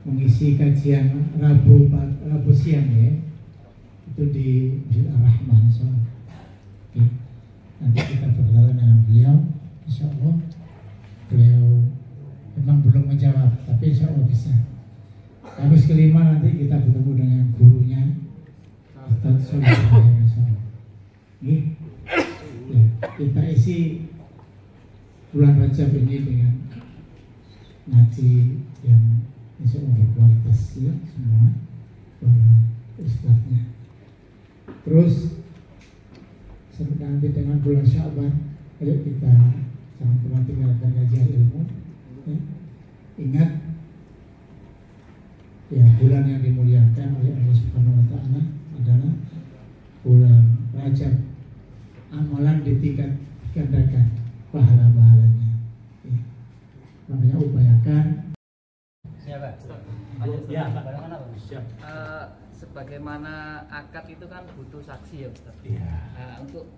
mengisi kajian Rabu siang ya, itu di Masjid Ar-Rahman. So, okay. Nanti kita berjalan dengan beliau, insya Allah. Beliau memang belum menjawab, tapi insya Allah bisa. Habis kelima nanti kita bertemu dengan gurunya Ustaz Sulaiman, insya Allah. Ya, kita isi bulan Rajab ini dengan ngaji yang insya Allah berkualitas ya, semua para ustadznya. Terus sebentar nanti dengan bulan Sya'ban, ayo kita jangan pernah tinggalkan kajian ilmu ya. Ingat ya, bulan yang dimuliakan oleh Allah Subhanahu wa Ta'ala adalah bulan Rajab. Amalan ditingkat gandakan pahala-pahalanya ya. Makanya upayakan. Siapa? Ya, Siap. Sebagaimana akad itu kan butuh saksi ya Ustaz. Iya. Nah, untuk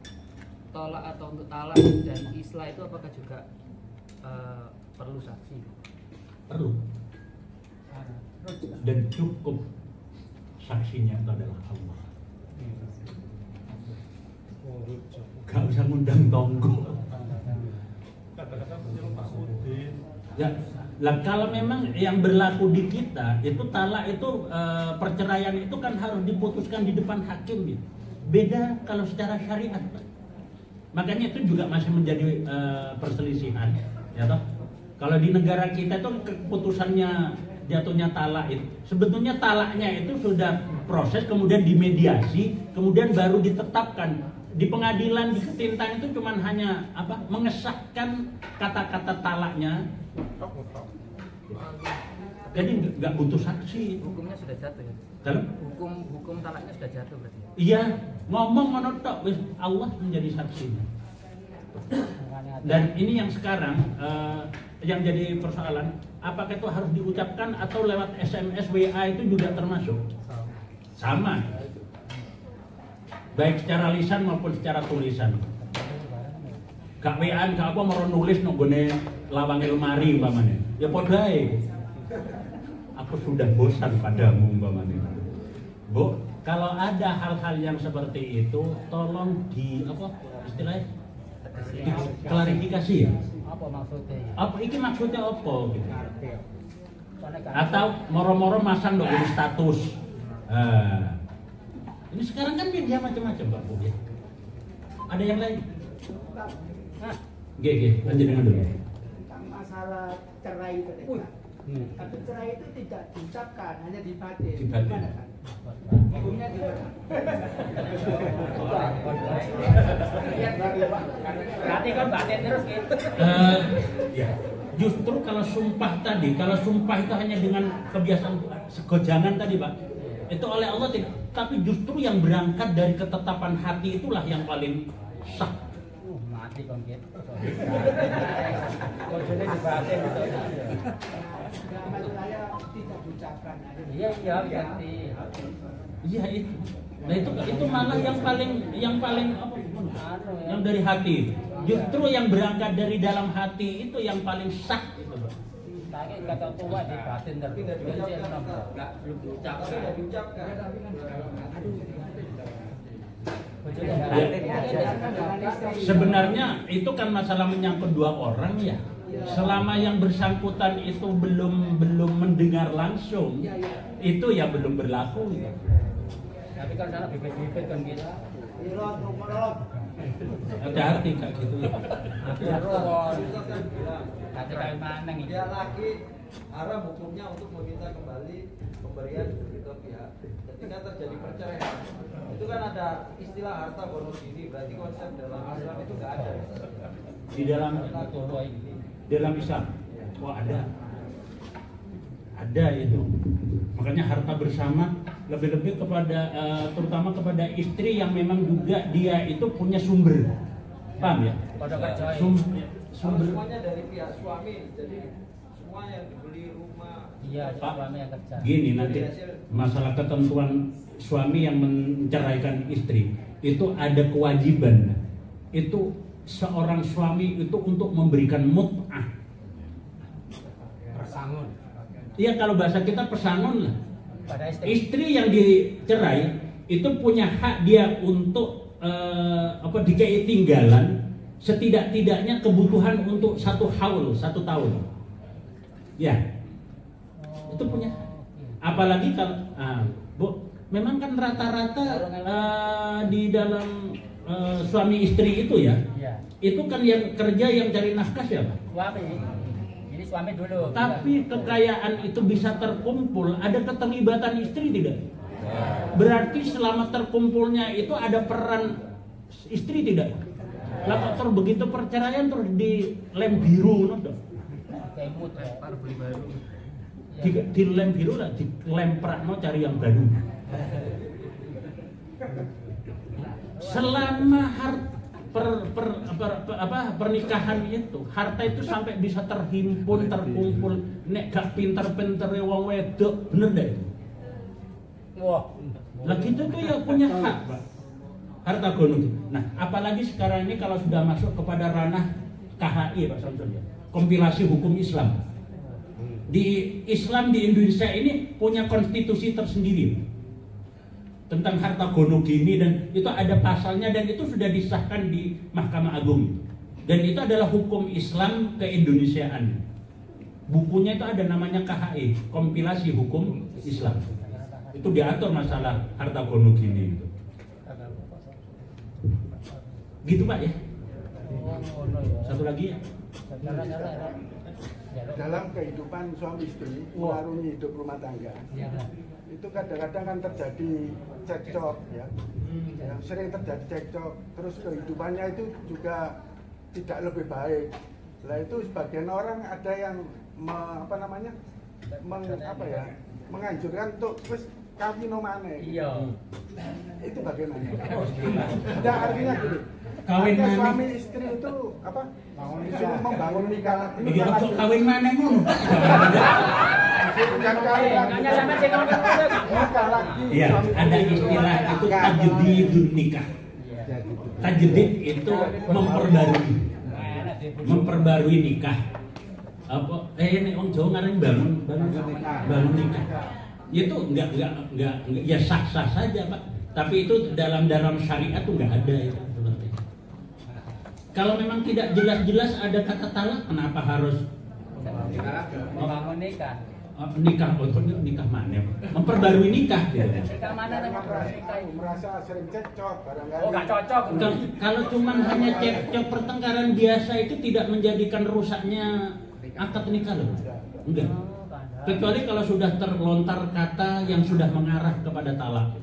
tolak atau untuk talak dan islah itu apakah juga perlu saksi? Perlu. Dan cukup saksinya itu adalah Allah. Gak usah ngundang tonggo. Ya, lah kalau memang yang berlaku di kita itu talak itu perceraian itu kan harus diputuskan di depan hakim gitu. Beda kalau secara syariat. Makanya itu juga masih menjadi perselisihan, ya toh. Kalau di negara kita itu keputusannya jatuhnya talak itu sebetulnya talaknya itu sudah proses, kemudian dimediasi, kemudian baru ditetapkan. Di pengadilan di Ketintan itu cuman hanya mengesahkan kata-kata talaknya. Jadi nggak butuh saksi. Hukumnya sudah jatuh ya? Kalau hukum talaknya sudah jatuh berarti? Iya, ngomong monotok, Allah menjadi saksinya. Dan ini yang sekarang yang jadi persoalan, apakah itu harus diucapkan atau lewat SMS, WA itu juga termasuk? Sama. Baik secara lisan maupun secara tulisan. Gak WA, gak apa mau nulis nonggone lawang lemari umpamanya. Ya podai. Aku sudah bosan padamu umpamanya. Bu, kalau ada hal-hal yang seperti itu, tolong istilahnya klarifikasi ya. Apa maksudnya? Apa iki maksudnya apa gitu. Atau moro-moro masang dong di status. Ini sekarang kan media macam-macam Pak Bu ya. Ada yang lain? Lanjut dengan dulu. Tentang masalah cerai itu tapi cerai itu tidak diucapkan, hanya dibatin. Gimana kan? Hukumnya gimana? Berarti kan batin terus gitu. Ya. Justru kalau sumpah itu hanya dengan kebiasaan segojangan tadi Pak, itu oleh Allah tidak. Tapi justru yang berangkat dari ketetapan hati itulah yang paling sah. Mati kan gitu. Kojone dibatin itu. Saya tidak diucapkan. Iya berarti. Iya itu. Nah itu malah yang paling yang dari hati. Justru yang berangkat dari dalam hati itu yang paling sah itu, Pak. Saya kata tua di batin tapi belum diucapkan. Sebenarnya itu kan masalah menyangkut dua orang ya. Selama yang bersangkutan itu belum mendengar langsung, itu ya belum berlaku gitu. Tapi kan sana bibit-bibit kan gitu. Hati-hati kayak gitu ya. Dia lagi haram hukumnya untuk meminta kembali pemberian kedua pihak. Ketika terjadi perceraian, itu kan ada istilah harta bonus diri. Berarti konsep dalam Islam itu nggak ada. Di dalam Islam, ada itu. Makanya harta bersama lebih-lebih kepada terutama kepada istri yang memang juga dia itu punya sumber, paham ya? Sumber semuanya dari pihak suami, jadi semua yang dibeli rumah. Iya, suami yang kerja. Gini nanti masalah ketentuan suami yang menceraikan istri itu ada kewajiban. Itu seorang suami itu untuk memberikan mut'ah. Ya kalau bahasa kita pesangon lah. Pada Istri yang dicerai itu punya hak dia untuk dikei tinggalan setidak-tidaknya kebutuhan untuk 1 haul, 1 tahun. Ya, itu punya hak. Apalagi kalau, Bu, memang kan rata-rata di dalam suami istri itu ya, itu kan yang kerja yang cari nafkah siapa? Suami. Ini suami dulu. Tapi kekayaan itu bisa terkumpul, ada keterlibatan istri tidak? Berarti selama terkumpulnya itu ada peran istri tidak? Lah kok begitu perceraian terus di lem biru Lempar beli baru. di lem biru lah, di lem prakno cari yang baru. Selama pernikahan itu, harta itu sampai bisa terhimpun, terkumpul, nek gak pinter-pinter wong wedok, bener deh. Wah. Lah gitu tuh ya punya hak, Pak. Harta gunung. Nah, apalagi sekarang ini kalau sudah masuk kepada ranah KHI, Pak Samsul ya. Kompilasi hukum Islam. Di Islam di Indonesia ini punya konstitusi tersendiri tentang harta gono gini, dan itu ada pasalnya dan itu sudah disahkan di Mahkamah Agung. Dan itu adalah hukum Islam keindonesiaan. Bukunya itu ada namanya KHI, kompilasi hukum Islam. Itu diatur masalah harta gono gini itu. Gitu Pak ya. Satu lagi ya. Dalam kehidupan suami istri mengarungi hidup rumah tangga, itu kadang-kadang kan terjadi cekcok ya, sering terjadi cekcok, terus kehidupannya itu juga tidak lebih baik. Lah itu sebagian orang ada yang menganjurkan untuk terus kawin maneh. Iya. Itu bagaimana? Tidak, artinya gini. Kawin maneh. Suami istri itu apa? Disuruh membangun nikah. Iya, kok kawin maneh ngono? Bukan kawin. Hanya sama sing Nikah lagi. Iya, ada istilah itu tajdidun nikah. Tajdid itu memperbarui nikah. Apa ini wong Jawa ngaran bangun nikah. Itu enggak ya sah-sah saja, Pak. Tapi itu dalam syariat tuh enggak ada itu seperti. Kalau memang tidak jelas-jelas ada kata talak, kenapa harus membangun nikah? Nikah mana? Memperbarui nikah gitu. Nikah mana Merasa sering cekcok barangkali. Oh, enggak cocok. Kalau cuman hanya cekcok pertengkaran biasa itu tidak menjadikan rusaknya akad nikah loh. Enggak. Kecuali kalau sudah terlontar kata yang sudah mengarah kepada talak.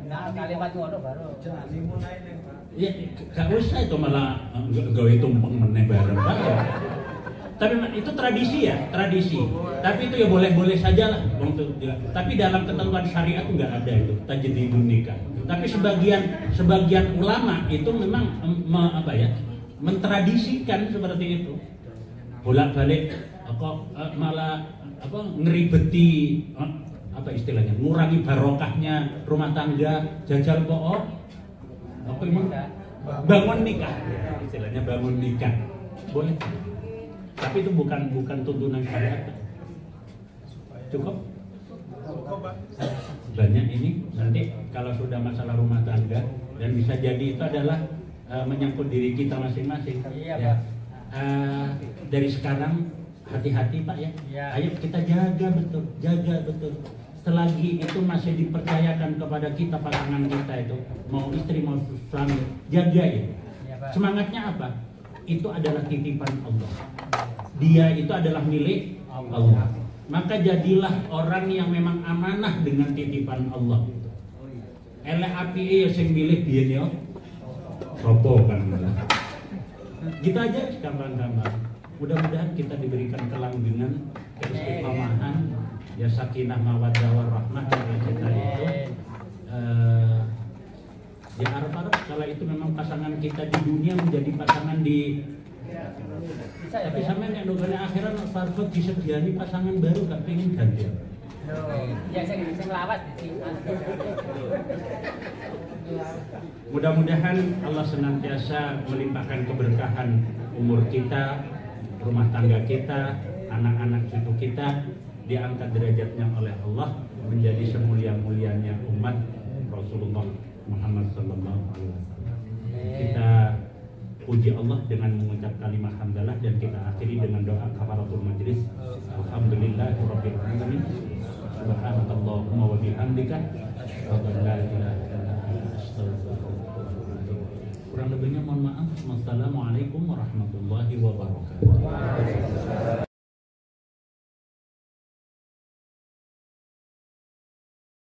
Nah, kalimat ngono baru. Ya, gak usah itu malah gawe tumpeng meneh bareng. Tapi itu tradisi ya, tradisi. Tapi itu ya boleh-boleh saja lah. Tapi dalam ketentuan syariat itu nggak ada itu tajdidun nikah. Tapi sebagian ulama itu memang mentradisikan seperti itu. Bolak-balik malah ngeribeti istilahnya, ngurangi barokahnya rumah tangga, jajal po'o bangun nikah, istilahnya bangun nikah boleh, tapi itu bukan tuntunan syariat. Cukup banyak ini nanti kalau sudah masalah rumah tangga, dan bisa jadi itu adalah menyangkut diri kita masing-masing. Ya. Dari sekarang hati-hati Pak ya. Ayo kita jaga betul. Selagi itu masih dipercayakan kepada kita, pasangan kita itu, mau istri mau suami, jaga ya. Semangatnya apa? Itu adalah titipan Allah. Dia itu adalah milik Allah. Maka jadilah orang yang memang amanah dengan titipan Allah. Elek api ya sing milih biyen ya. Sopo kan. Gitu aja gampang-gampang. Mudah-mudahan kita diberikan kelanggengan, keistiqomahan, ya sakinah mawaddah warahmah dari kita itu. Ya harap-harap kalau itu memang pasangan kita di dunia menjadi pasangan di tapi sama nek nunggu akhirat farfot disediani pasangan baru gak pengen ganti. Ya sing lawat Mudah-mudahan Allah senantiasa melimpahkan keberkahan umur kita, rumah tangga kita, anak-anak cucu kita diangkat derajatnya oleh Allah menjadi semulia-mulianya umat Rasulullah Muhammad sallallahu alaihi wasallam. Kita puji Allah dengan mengucap kalimat hamdalah dan kita akhiri dengan doa kafaratul majlis. Alhamdulillahirabbil alamin. Subhanakallahumma wa bihamdika asyhadu an la ilaha illa anta astaghfiruka wa atubu ilaik. Kurang lebihnya mohon maaf. Wassalamualaikum warahmatullahi wabarakatuh.